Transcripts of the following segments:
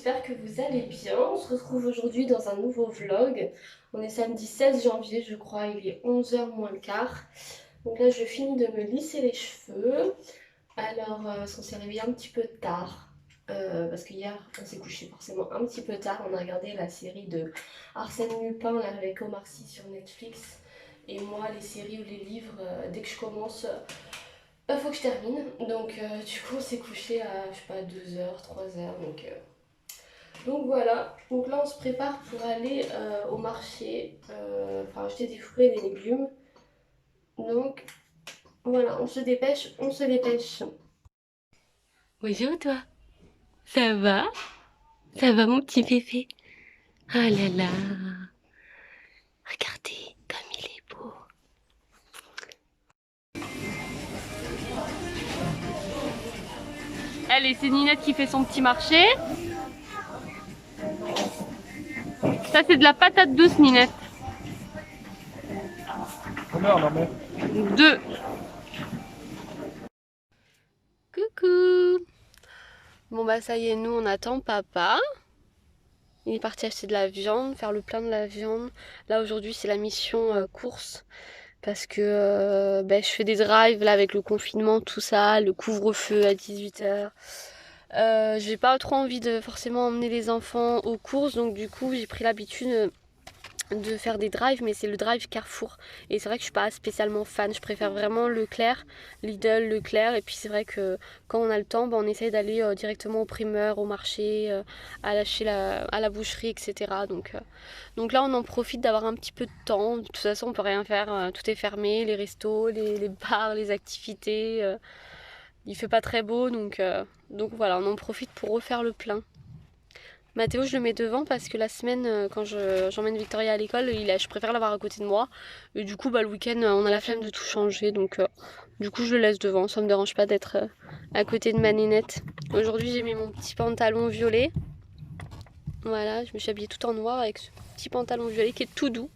j'espère que vous allez bien. On se retrouve aujourd'hui dans un nouveau vlog. On est samedi 16 janvier, je crois, il est 11h moins le quart. Donc là, je finis de me lisser les cheveux. Alors, parce qu'on s'est réveillé un petit peu tard. Parce qu'hier, on s'est couché forcément un petit peu tard. On a regardé la série de Arsène Lupin là, avec Omar Sy sur Netflix. Et moi, les séries ou les livres, dès que je commence, faut que je termine. Donc, du coup, on s'est couché à, je sais pas, 2h, 3h. Donc voilà, donc là on se prépare pour aller au marché, enfin acheter des fruits et des légumes. Donc voilà, on se dépêche, on se dépêche. Bonjour toi, ça va? Ça va mon petit bébé? Oh là là, regardez comme il est beau. Allez, c'est Ninette qui fait son petit marché. Ça c'est de la patate douce Ninette. Combien on en met? 2. Coucou. Bon bah ça y est, nous on attend papa. Il est parti acheter de la viande, faire le plein de la viande. Là aujourd'hui c'est la mission course parce que je fais des drives là avec le confinement, tout ça, le couvre-feu à 18h. J'ai pas trop envie de forcément emmener les enfants aux courses, donc du coup j'ai pris l'habitude de faire des drives, mais c'est le drive Carrefour, et c'est vrai que je suis pas spécialement fan, je préfère vraiment Leclerc, Lidl, Leclerc, et puis c'est vrai que quand on a le temps, on essaye d'aller directement au primeur, au marché, à la boucherie, etc. Donc là on en profite d'avoir un petit peu de temps. De toute façon on peut rien faire, tout est fermé, les restos, les bars, les activités, il fait pas très beau, donc voilà, on en profite pour refaire le plein. Mathéo, je le mets devant parce que la semaine, quand j'emmène Victoria à l'école, je préfère l'avoir à côté de moi. Et du coup, le week-end, on a la flemme de tout changer. Donc, du coup, je le laisse devant. Ça me dérange pas d'être à côté de ma nénette. Aujourd'hui, j'ai mis mon petit pantalon violet. Voilà, je me suis habillée tout en noir avec ce petit pantalon violet qui est tout doux.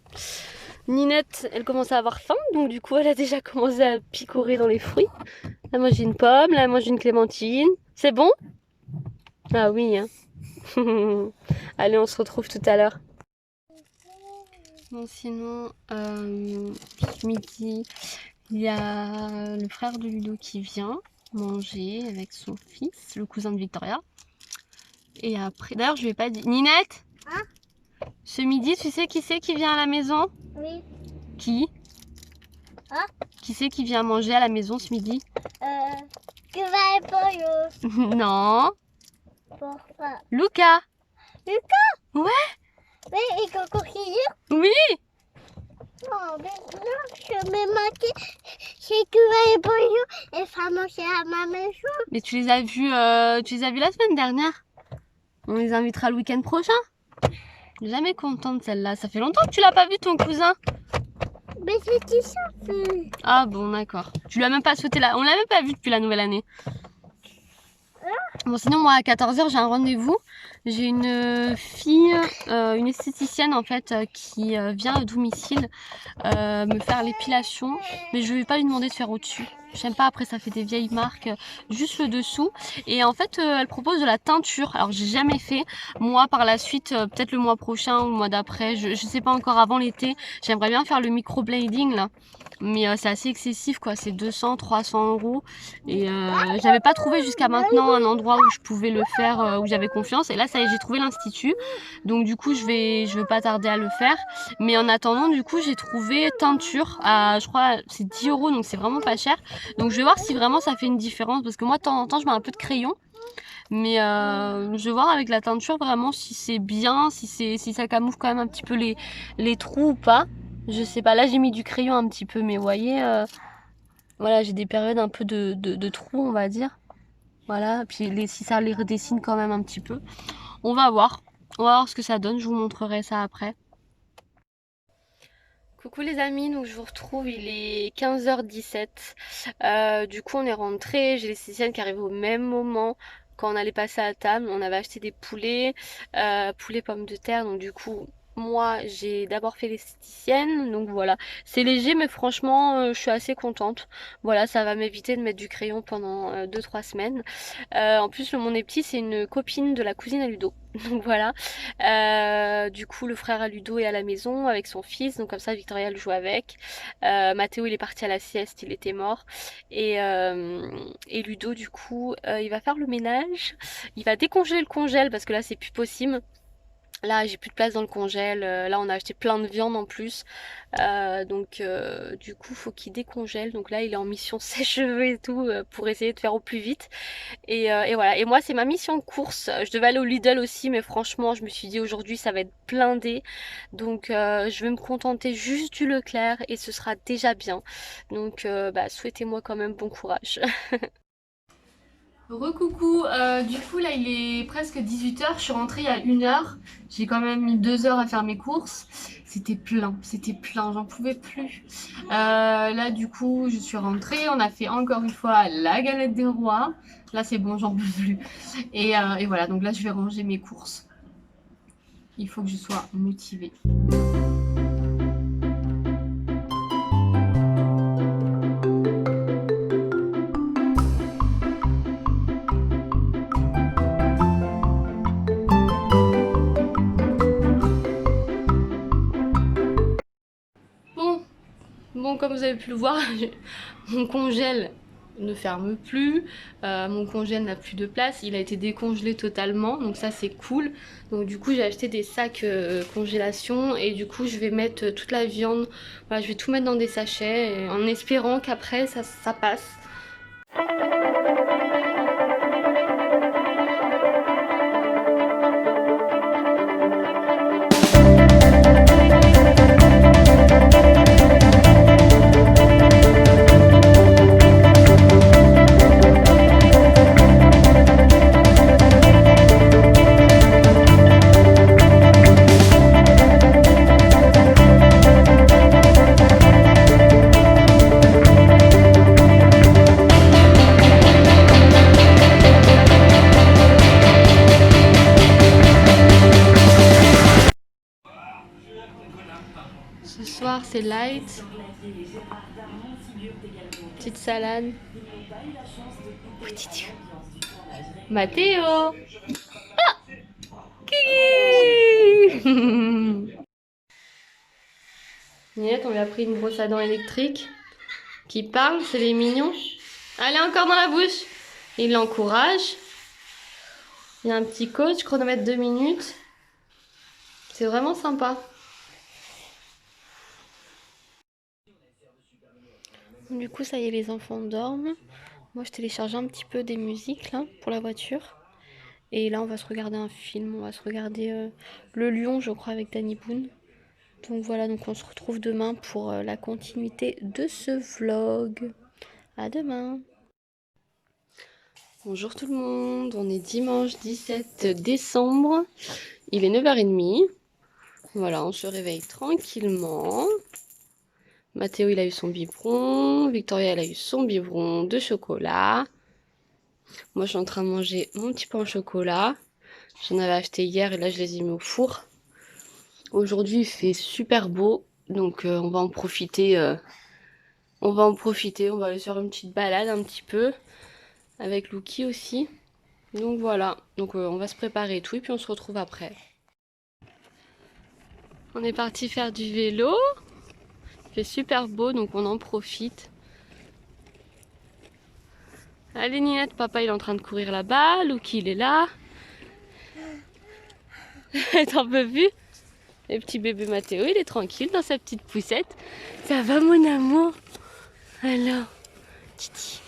Ninette, elle commence à avoir faim. Donc, du coup, elle a déjà commencé à picorer dans les fruits. Là, moi, j'ai une pomme. Là, moi, j'ai une clémentine. C'est bon? Ah oui, hein. Allez, on se retrouve tout à l'heure. Bon, sinon, ce midi, il y a le frère de Ludo qui vient manger avec son fils, le cousin de Victoria. Et après, d'ailleurs, je lui ai pas dit. Ninette, hein? Ce midi, tu sais qui c'est qui vient à la maison? Oui. Qui? Hein? Qui c'est qui vient manger à la maison ce midi? Tu vas être pollo. Non. Pourquoi? Luca. Lucas? Ouais. Oui, et coquille. Oui. Non, mais non, je m'ai marqué. C'est que va être pollo et ça manger à ma maison. Mais tu les as vus la semaine dernière. On les invitera le week-end prochain. Jamais contente celle-là. Ça fait longtemps que tu l'as pas vu ton cousin. Mais c'est qui ça fait? Ah bon, d'accord. Tu lui as même pas souhaité la... On l'a même pas vu depuis la nouvelle année. Bon, sinon, moi, à 14h, j'ai un rendez-vous. J'ai une fille, une esthéticienne, en fait, qui vient à domicile me faire l'épilation. Mais je vais pas lui demander de faire au-dessus. J'aime pas, après ça fait des vieilles marques, juste le dessous. Et en fait, elle propose de la teinture. Alors, j'ai jamais fait. Moi, par la suite, peut-être le mois prochain ou le mois d'après, je sais pas encore, avant l'été, j'aimerais bien faire le microblading, là. Mais c'est assez excessif, quoi. C'est 200, 300 euros. Et j'avais pas trouvé jusqu'à maintenant un endroit où je pouvais le faire, où j'avais confiance. Et là, ça y est, j'ai trouvé l'institut. Donc, du coup, je vais pas tarder à le faire. Mais en attendant, du coup, j'ai trouvé teinture à, je crois, c'est 10 euros. Donc, c'est vraiment pas cher. Donc, je vais voir si vraiment ça fait une différence. Parce que moi, de temps en temps, je mets un peu de crayon. Mais je vais voir avec la teinture vraiment si c'est bien, si ça camoufle quand même un petit peu les trous ou pas. Je sais pas, là j'ai mis du crayon un petit peu, mais vous voyez, voilà, j'ai des périodes un peu de trous, on va dire. Voilà, puis si ça les redessine quand même un petit peu. On va voir. On va voir ce que ça donne, je vous montrerai ça après. Coucou les amis, donc je vous retrouve, il est 15h17. Du coup on est rentré, j'ai l'esthéticienne qui arrive au même moment. Quand on allait passer à table, on avait acheté des poulets, poulets pommes de terre, donc du coup moi j'ai d'abord fait l'esthéticienne, donc voilà, c'est léger mais franchement je suis assez contente. Voilà, ça va m'éviter de mettre du crayon pendant 2-3 semaines. En plus le Mon est petit, c'est une copine de la cousine à Ludo. Donc voilà, du coup le frère à Ludo est à la maison avec son fils, donc comme ça Victoria le joue avec. Mathéo il est parti à la sieste, il était mort. Et Ludo du coup il va faire le ménage, il va décongeler le congèle parce que là c'est plus possible. Là, j'ai plus de place dans le congèle. Là, on a acheté plein de viande en plus. Du coup, faut qu'il décongèle. Donc là, il est en mission sèche-cheveux et tout pour essayer de faire au plus vite. Et voilà. Et moi, c'est ma mission course. Je devais aller au Lidl aussi, mais franchement, je me suis dit aujourd'hui, ça va être blindé. Donc, je vais me contenter juste du Leclerc et ce sera déjà bien. Donc, souhaitez-moi quand même bon courage. Recoucou, du coup là il est presque 18h, je suis rentrée il y a 1 heure, j'ai quand même mis 2 heures à faire mes courses, c'était plein, j'en pouvais plus. Là du coup je suis rentrée, on a fait encore une fois la galette des rois, là c'est bon j'en peux plus. Et voilà, donc là je vais ranger mes courses, il faut que je sois motivée. Bon, comme vous avez pu le voir, mon congèle ne ferme plus, mon congèle n'a plus de place, il a été décongelé totalement, donc ça c'est cool. Donc du coup j'ai acheté des sacs congélation et du coup je vais mettre toute la viande, voilà, je vais tout mettre dans des sachets en espérant qu'après ça passe. Ce soir c'est light, petite salade. Mathéo. Ah, Kiki. Niette, on lui a pris une brosse à dents électrique qui parle, c'est les mignons. Allez, encore dans la bouche. Il l'encourage. Il y a un petit coach, chronomètre 2 minutes. C'est vraiment sympa. Du coup, ça y est, les enfants dorment. Moi, je télécharge un petit peu des musiques là pour la voiture. Et là, on va se regarder un film. On va se regarder Le Lion, je crois, avec Danny Boone. Donc voilà, donc on se retrouve demain pour la continuité de ce vlog. À demain. Bonjour tout le monde, on est dimanche 17 décembre. Il est 9h30. Voilà, on se réveille tranquillement. Mathéo, il a eu son biberon. Victoria, elle a eu son biberon de chocolat. Moi, je suis en train de manger mon petit pain au chocolat. J'en avais acheté hier et là, je les ai mis au four. Aujourd'hui, il fait super beau. Donc, on va en profiter. On va aller faire une petite balade un petit peu. Avec Luki aussi. Donc, voilà. Donc, on va se préparer et tout. Et puis, on se retrouve après. On est parti faire du vélo. Il fait super beau, donc on en profite. Allez Ninette, papa il est en train de courir là-bas, Luki il est là. T'en peux plus? Le petit bébé Mathéo, il est tranquille dans sa petite poussette. Ça va mon amour? Alors, Titi.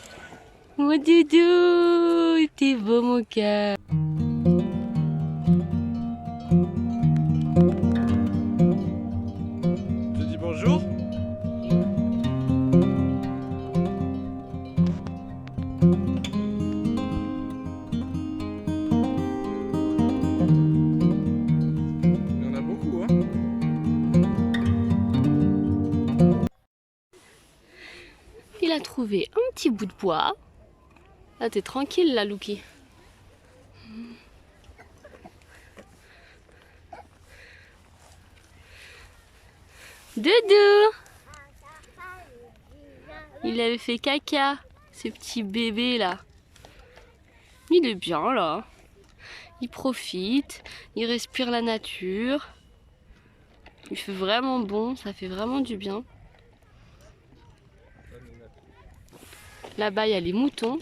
Mon doudou, t'es beau mon cœur. Je dis bonjour. Il y en a beaucoup, hein. Il a trouvé un petit bout de bois. Là t'es tranquille là Luki. Doudou! Il avait fait caca, ce petit bébé là. Il est bien là. Il profite, il respire la nature. Il fait vraiment bon, ça fait vraiment du bien. Là-bas, il y a les moutons.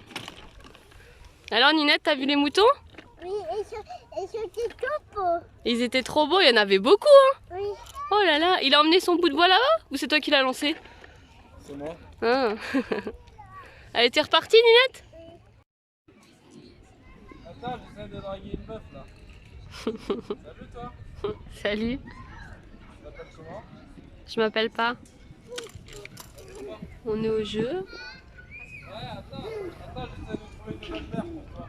Alors Ninette, t'as vu les moutons? Oui, et c'était trop beau. Ils étaient trop beaux, il y en avait beaucoup hein. Oui. Oh là là, il a emmené son bout de bois là-bas? Ou c'est toi qui l'as lancé? C'est moi. Ah. Elle était repartie Ninette? Attends, j'essaie de draguer une meuf là. Salut toi. Salut, Tu t'appelles comment? je m'appelle pas. On est au jeu. Ouais, attends, j'essaie de trouver une nouvelle mère pour toi.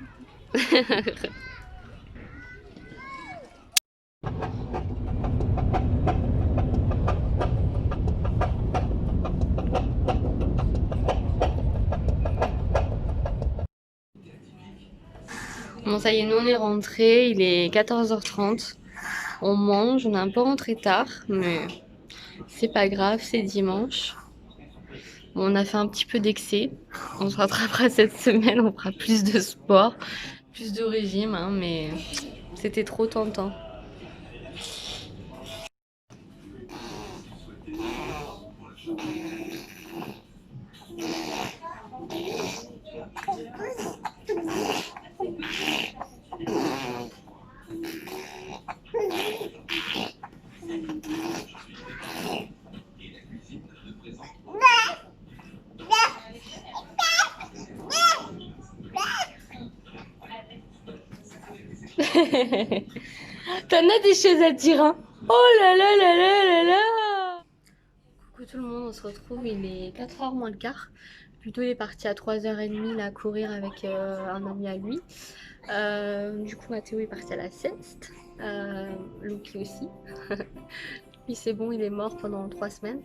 Bon ça y est, nous on est rentrés, il est 14h30. On mange, on est un peu rentré tard, mais c'est pas grave, c'est dimanche. Bon, on a fait un petit peu d'excès. On se rattrapera cette semaine, on fera plus de sport, plus de régime, hein, mais c'était trop tentant. T'en as des choses à dire, hein? Oh là là là là là là! Coucou tout le monde, on se retrouve, il est 4h moins le quart. Plutôt il est parti à 3h30 là courir avec un ami à lui. Du coup Mathéo est parti à la sieste. Lucky aussi. Lui c'est bon, il est mort pendant 3 semaines.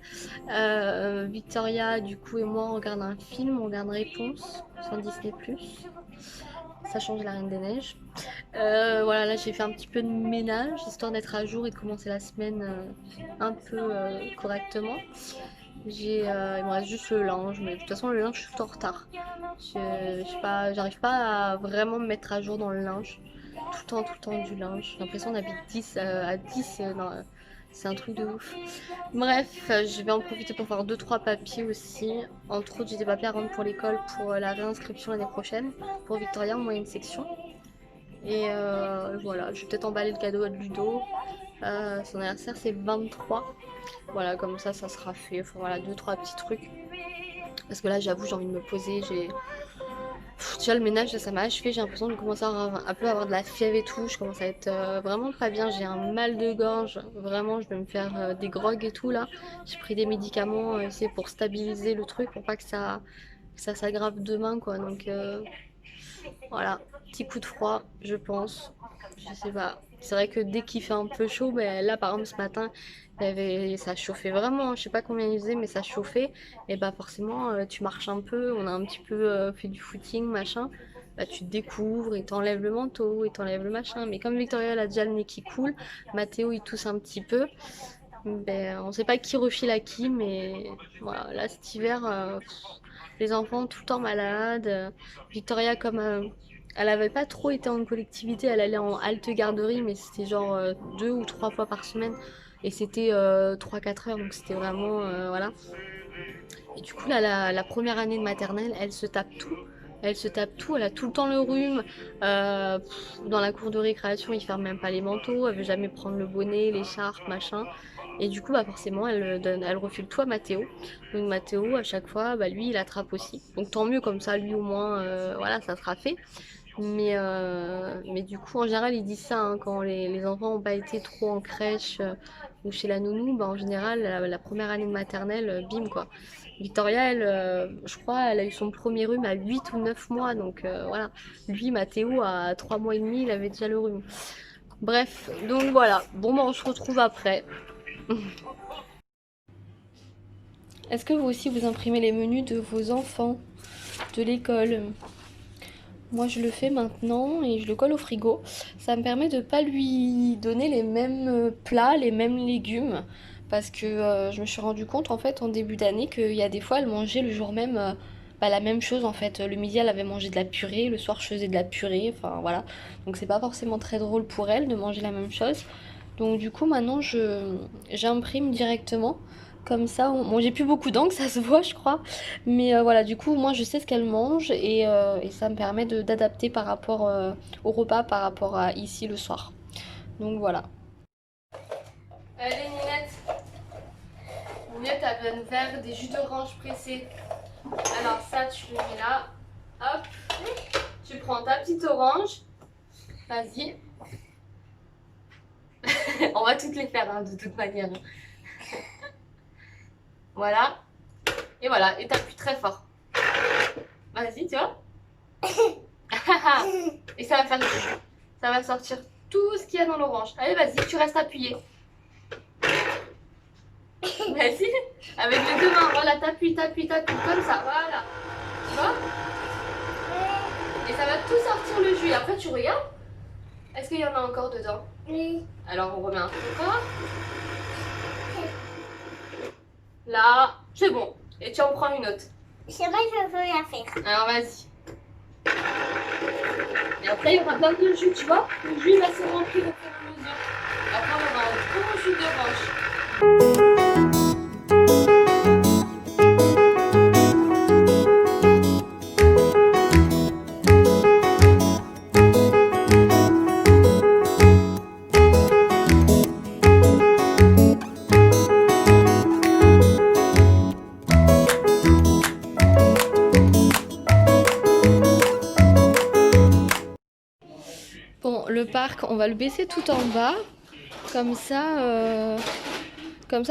Victoria du coup et moi on regarde un film, on regarde Réponse sur Disney+. Ça change la Reine des Neiges. Voilà, là j'ai fait un petit peu de ménage histoire d'être à jour et de commencer la semaine un peu correctement. Il me reste juste le linge, mais de toute façon le linge je suis tout en retard. Je sais pas, j'arrive pas à vraiment me mettre à jour dans le linge. Tout le temps du linge. J'ai l'impression d'habiter 10 à 10 c'est un truc de ouf. Bref, je vais en profiter pour faire 2-3 papiers aussi. Entre autres, j'ai des papiers à rendre pour l'école pour la réinscription l'année prochaine. Pour Victoria en moyenne section. Et voilà, je vais peut-être emballer le cadeau à Ludo. Son anniversaire c'est le 23. Voilà, comme ça sera fait. Enfin, voilà, 2-3 petits trucs. Parce que là, j'avoue, j'ai envie de me poser. Déjà le ménage ça m'a achevé, j'ai l'impression de commencer à un peu avoir de la fièvre et tout, je commence à être vraiment pas bien, j'ai un mal de gorge, vraiment je vais me faire des grogs et tout là. J'ai pris des médicaments c'est pour stabiliser le truc, pour pas que ça s'aggrave demain quoi, donc voilà, petit coup de froid je pense, je sais pas. C'est vrai que dès qu'il fait un peu chaud, ben là par exemple ce matin ça chauffait vraiment, je sais pas combien il faisait mais ça chauffait. Et bah forcément tu marches un peu, on a un petit peu fait du footing machin, bah tu te découvres et t'enlèves le manteau et t'enlèves le machin. Mais comme Victoria elle a déjà le nez qui coule, Mathéo il tousse un petit peu, ben on sait pas qui refile à qui, mais voilà, là cet hiver les enfants tout le temps malades. Victoria comme elle avait pas trop été en collectivité, elle allait en halte garderie mais c'était genre 2 ou 3 fois par semaine. Et c'était 3-4 heures, donc c'était vraiment voilà. Et du coup là la première année de maternelle, elle se tape tout. Elle se tape tout, elle a tout le temps le rhume. Dans la cour de récréation, ils ferment même pas les manteaux, elle veut jamais prendre le bonnet, l'écharpe, machin. Et du coup bah forcément elle refile tout à Mathéo. Donc Mathéo à chaque fois, bah lui il attrape aussi. Donc tant mieux comme ça, lui au moins voilà ça sera fait. Mais du coup, en général, ils disent ça hein, quand les enfants n'ont pas été trop en crèche ou chez la nounou. Bah, en général, la première année de maternelle, bim quoi. Victoria, elle, je crois, elle a eu son premier rhume à 8 ou 9 mois. Donc voilà. Lui, Mathéo, à 3 mois et demi, il avait déjà le rhume. Bref, donc voilà. Bon, bah, on se retrouve après. Est-ce que vous aussi, vous imprimez les menus de vos enfants de l'école ? Moi je le fais maintenant et je le colle au frigo. Ça me permet de pas lui donner les mêmes plats, les mêmes légumes. parce que je me suis rendu compte en fait en début d'année qu'il y a des fois elle mangeait le jour même la même chose en fait. Le midi elle avait mangé de la purée, le soir je faisais de la purée, enfin voilà. Donc c'est pas forcément très drôle pour elle de manger la même chose. Donc du coup maintenant j'imprime directement. Comme ça, bon j'ai plus beaucoup d'encre, ça se voit je crois. Mais voilà, du coup moi je sais ce qu'elle mange et ça me permet d'adapter par rapport au repas, par rapport à ici le soir. Donc voilà. Allez Ninette, Ninette a besoin de faire des jus d'orange pressés. Alors ça tu le mets là, hop, tu prends ta petite orange, vas-y. On va toutes les faire hein, de toute manière. Voilà, et voilà, et t'appuies très fort. Vas-y, tu vois. Et ça va faire du jus. Ça va sortir tout ce qu'il y a dans l'orange. Allez, vas-y, tu restes appuyé. Vas-y, avec les deux mains, voilà, t'appuies, comme ça, voilà. Tu vois? Et ça va tout sortir le jus. Et après, tu regardes. Est-ce qu'il y en a encore dedans? Oui. Alors, on remet un peu encore. Là, c'est bon. Et tu en prends une autre. Je sais pas, je veux la faire. Alors, vas-y. Et après, il y aura plein de jus, tu vois? Le jus, il va se remplir au fur et à mesure. Après, on aura un bon jus d'orange. Bon, le parc, on va le baisser tout en bas. Comme ça,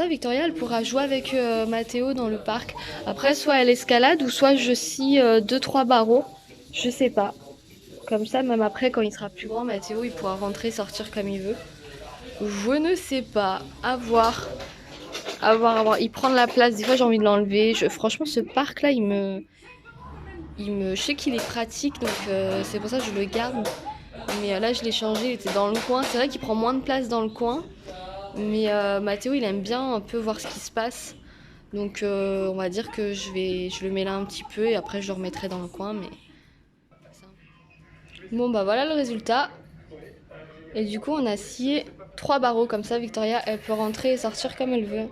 Victoria, elle pourra jouer avec Mathéo dans le parc. Après, soit elle escalade ou soit je scie 2-3 barreaux. Je sais pas. Comme ça, même après, quand il sera plus grand, Mathéo, il pourra rentrer, sortir comme il veut. Je ne sais pas. À voir. À voir, à voir. Il prend de la place. Des fois, j'ai envie de l'enlever. Franchement, ce parc-là, je sais qu'il est pratique, donc c'est pour ça que je le garde. Mais là, je l'ai changé. Il était dans le coin. C'est vrai qu'il prend moins de place dans le coin. Mais Mathéo, il aime bien un peu voir ce qui se passe. Donc on va dire que je le mets là un petit peu et après je le remettrai dans le coin. Mais bon bah voilà le résultat. Et du coup on a scié 3 barreaux comme ça. Victoria elle peut rentrer et sortir comme elle veut.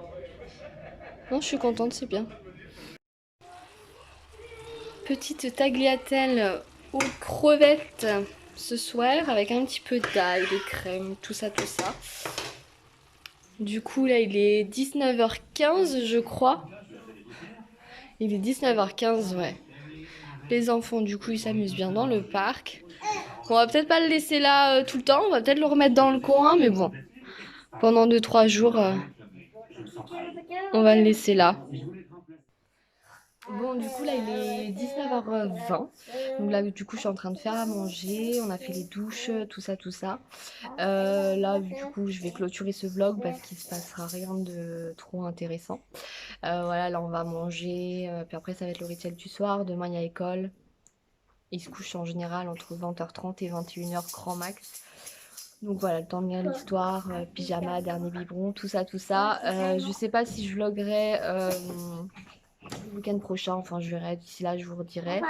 Non, je suis contente, c'est bien. Petite tagliatelle aux crevettes ce soir avec un petit peu d'ail, de crème, tout ça, tout ça. Du coup, là, il est 19h15, je crois. Il est 19h15, ouais. Les enfants, du coup, ils s'amusent bien dans le parc. On va peut-être pas le laisser là tout le temps. On va peut-être le remettre dans le coin, mais bon. Pendant 2-3 jours, on va le laisser là. Bon, du coup, là, il est 19h20. Donc là, du coup, je suis en train de faire à manger. On a fait les douches, tout ça, tout ça. Là, du coup, je vais clôturer ce vlog parce qu'il se passera rien de trop intéressant. Voilà, là, on va manger. Puis après, ça va être le rituel du soir. Demain, il y a école. Il se couche en général entre 20h30 et 21h grand max. Donc voilà, le temps de lire l'histoire, pyjama, dernier biberon, tout ça, tout ça. Je sais pas si je vloguerai le week-end prochain, enfin je verrai, d'ici là je vous redirai.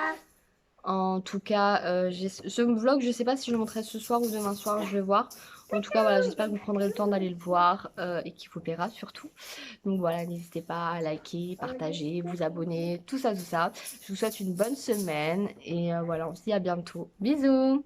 En tout cas, ce vlog, je sais pas si je le montrerai ce soir ou demain soir, je vais voir. En tout cas, voilà, j'espère que vous prendrez le temps d'aller le voir et qu'il vous plaira surtout. Donc voilà, n'hésitez pas à liker, partager, vous abonner, tout ça, tout ça. Je vous souhaite une bonne semaine et voilà, on se dit à bientôt. Bisous!